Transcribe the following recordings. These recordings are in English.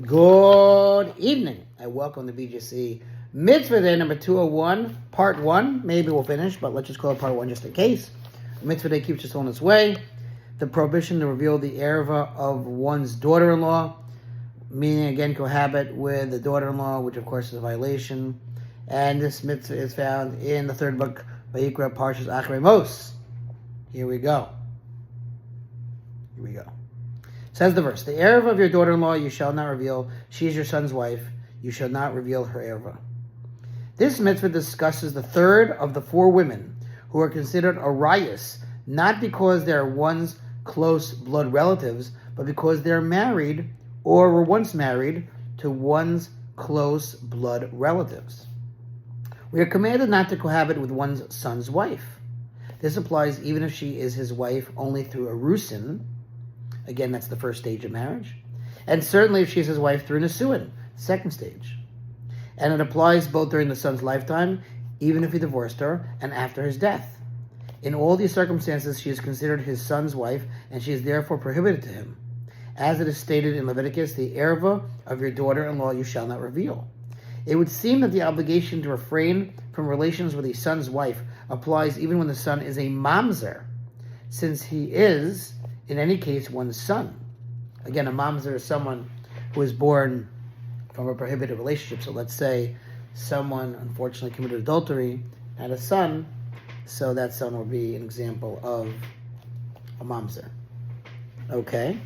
Good evening. I welcome the BJC Mitzvah Day number 201, part 1. Maybe we'll finish, but let's just call it part 1 just in case. Mitzvah Day keeps us on its way. The prohibition to reveal the ervah of one's daughter-in-law, meaning again cohabit with the daughter-in-law, which of course is a violation. And this mitzvah is found in the third book, Vayikra Parshas Achrei Mos. Here we go. Says the verse, the ervah of your daughter-in-law you shall not reveal. She is your son's wife. You shall not reveal her ervah. This mitzvah discusses the third of the 4 women who are considered arayos, not because they are one's close blood relatives, but because they are married or were once married to one's close blood relatives. We are commanded not to cohabit with one's son's wife. This applies even if she is his wife only through erusin. Again, that's the first stage of marriage. And certainly if she's his wife through nisuin, second stage. And it applies both during the son's lifetime, even if he divorced her, and after his death. In all these circumstances, she is considered his son's wife, and she is therefore prohibited to him. As it is stated in Leviticus, the ervah of your daughter-in-law you shall not reveal. It would seem that the obligation to refrain from relations with a son's wife applies even when the son is a mamzer, since he is, in any case, one's son. Again, a mamzer is someone who is born from a prohibited relationship. So let's say someone unfortunately committed adultery, had a son, so that son will be an example of a mamzer. Okay?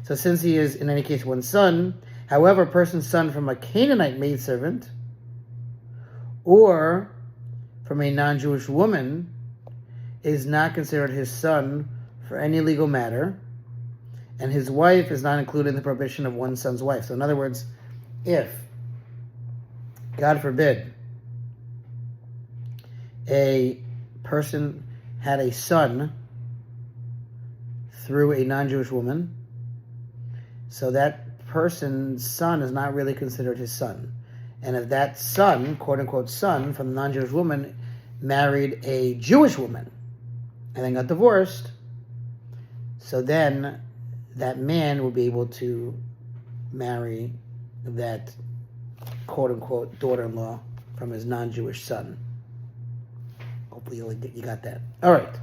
So since he is, in any case, one's son, however, a person's son from a Canaanite maidservant or from a non-Jewish woman is not considered his son for any legal matter, and his wife is not included in the prohibition of one son's wife. So in other words, if, God forbid, a person had a son through a non-Jewish woman, so that person's son is not really considered his son. And if that son, quote-unquote son, from the non-Jewish woman, married a Jewish woman and then got divorced, so then that man will be able to marry that quote-unquote daughter-in-law from his non-Jewish son. Hopefully you got that. All right.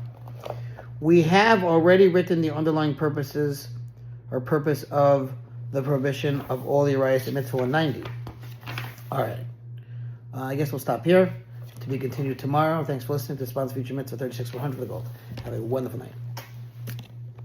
We have already written the underlying purposes or purpose of the prohibition of all the ervahs in Mitzvah 190. All right. I guess we'll stop here. To be continued tomorrow. Thanks for listening to Response Future Mitzvah 36-100 for the Gold. Have a wonderful night.